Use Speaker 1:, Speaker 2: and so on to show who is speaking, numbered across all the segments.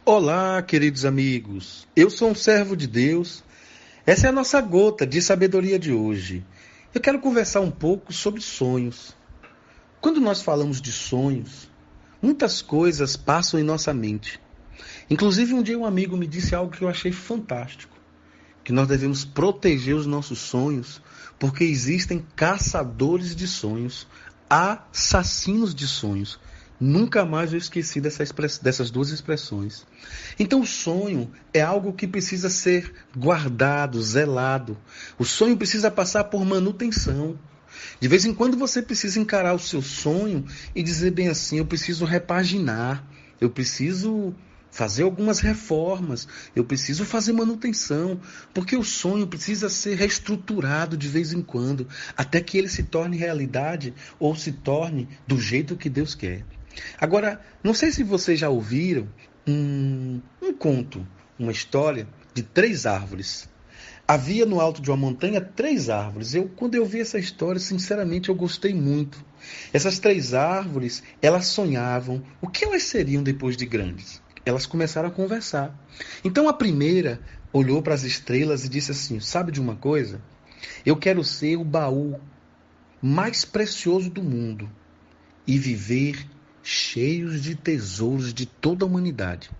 Speaker 1: Olá, queridos amigos. Eu sou um servo de Deus. Essa é a nossa gota de sabedoria de hoje. Eu quero conversar um pouco sobre sonhos. Quando nós falamos de sonhos, muitas coisas passam em nossa mente. Inclusive, um dia um amigo me disse algo que eu achei fantástico, que nós devemos proteger os nossos sonhos, porque existem caçadores de sonhos, assassinos de sonhos. Nunca mais eu esqueci dessas duas expressões. Então, o sonho é algo que precisa ser guardado, zelado. O sonho precisa passar por manutenção. De vez em quando você precisa encarar o seu sonho e dizer bem assim: eu preciso repaginar, eu preciso fazer algumas reformas, eu preciso fazer manutenção, porque o sonho precisa ser reestruturado de vez em quando, até que ele se torne realidade ou se torne do jeito que Deus quer. Agora, não sei se vocês já ouviram um conto, uma história de 3 árvores. Havia no alto de uma montanha 3 árvores. Quando eu vi essa história, sinceramente, eu gostei muito. Essas 3 árvores, elas sonhavam o que elas seriam depois de grandes. Elas começaram a conversar. Então a primeira olhou para as estrelas e disse assim: sabe de uma coisa? Eu quero ser o baú mais precioso do mundo e viver cheios de tesouros de toda a humanidade.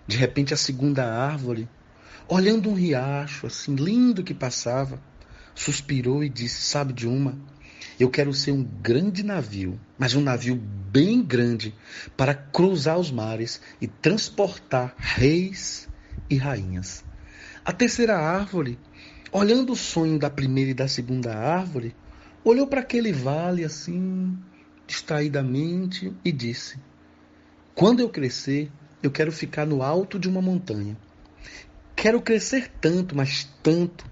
Speaker 1: De repente, a segunda árvore, olhando um riacho assim lindo que passava, suspirou e disse: sabe de uma? Eu quero ser um grande navio, mas um navio bem grande, para cruzar os mares e transportar reis e rainhas. A terceira árvore, olhando o sonho da primeira e da segunda árvore, olhou para aquele vale assim, distraidamente, e disse: quando eu crescer, eu quero ficar no alto de uma montanha. Quero crescer tanto, mas tanto,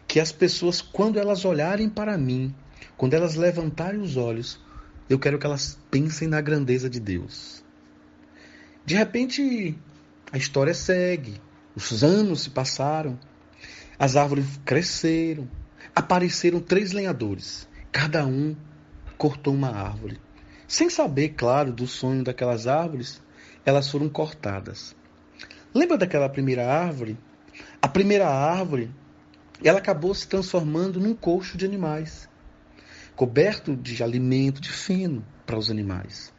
Speaker 1: que as pessoas, quando elas olharem para mim, quando elas levantarem os olhos, eu quero que elas pensem na grandeza de Deus. De repente, a história segue. Os anos se passaram, as árvores cresceram, apareceram 3 lenhadores. Cada um cortou uma árvore. Sem saber, claro, do sonho daquelas árvores, elas foram cortadas. Lembra daquela primeira árvore? A primeira árvore, ela acabou se transformando num coxo de animais, coberto de alimento, de feno para os animais.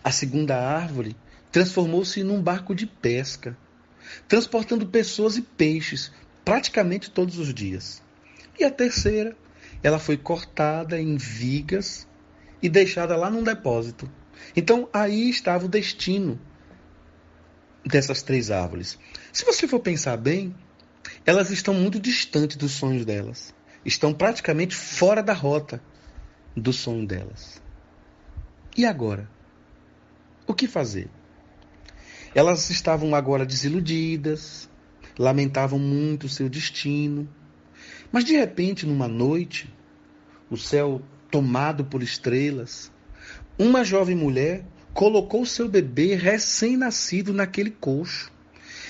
Speaker 1: A segunda árvore transformou-se num barco de pesca, transportando pessoas e peixes praticamente todos os dias. E a terceira, ela foi cortada em vigas e deixada lá num depósito. Então aí estava o destino dessas 3 árvores. Se você for pensar bem, elas estão muito distantes dos sonhos delas. Estão praticamente fora da rota do sonho delas. E agora? O que fazer? Elas estavam agora desiludidas, lamentavam muito o seu destino. Mas de repente, numa noite, o céu tomado por estrelas, uma jovem mulher colocou seu bebê recém-nascido naquele coxo.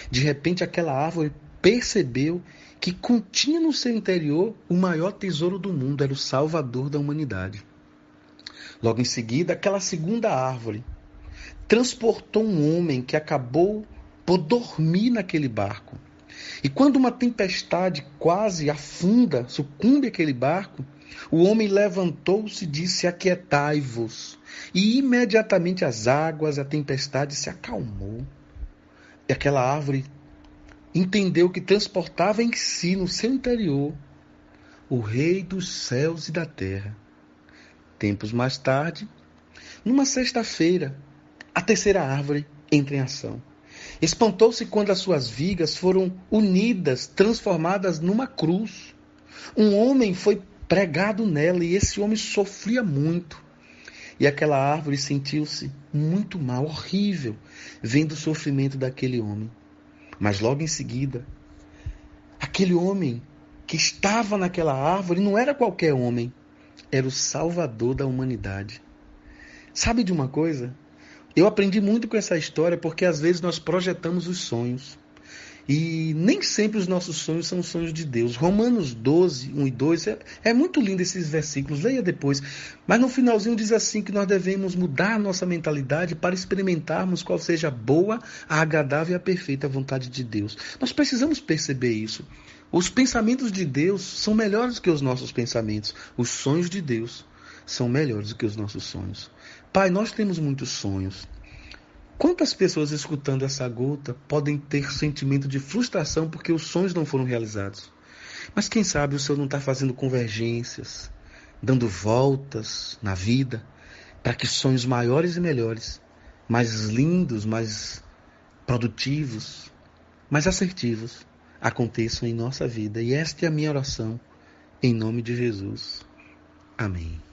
Speaker 1: De repente, aquela árvore percebeu que continha no seu interior o maior tesouro do mundo, era o Salvador da humanidade. Logo em seguida, aquela segunda árvore transportou um homem que acabou por dormir naquele barco. E quando uma tempestade quase afunda, sucumbe aquele barco, o homem levantou-se e disse: aquietai-vos. E imediatamente as águas, a tempestade se acalmou. E aquela árvore entendeu que transportava em si, no seu interior, o Rei dos céus e da terra. Tempos mais tarde, numa sexta-feira, a terceira árvore entra em ação. Espantou-se quando as suas vigas foram unidas, transformadas numa cruz. Um homem foi pregado nela e esse homem sofria muito. E aquela árvore sentiu-se muito mal, horrível, vendo o sofrimento daquele homem. Mas logo em seguida, aquele homem que estava naquela árvore não era qualquer homem, era o Salvador da humanidade. Sabe de uma coisa? Eu aprendi muito com essa história porque às vezes nós projetamos os sonhos. E nem sempre os nossos sonhos são os sonhos de Deus. Romanos 12, 1 e 2, é muito lindo esses versículos, leia depois. Mas no finalzinho diz assim que nós devemos mudar a nossa mentalidade para experimentarmos qual seja a boa, a agradável e a perfeita vontade de Deus. Nós precisamos perceber isso. Os pensamentos de Deus são melhores que os nossos pensamentos. Os sonhos de Deus são melhores do que os nossos sonhos. Pai, nós temos muitos sonhos. Quantas pessoas escutando essa gota podem ter sentimento de frustração porque os sonhos não foram realizados? Mas quem sabe o Senhor não está fazendo convergências, dando voltas na vida, para que sonhos maiores e melhores, mais lindos, mais produtivos, mais assertivos, aconteçam em nossa vida. E esta é a minha oração, em nome de Jesus. Amém.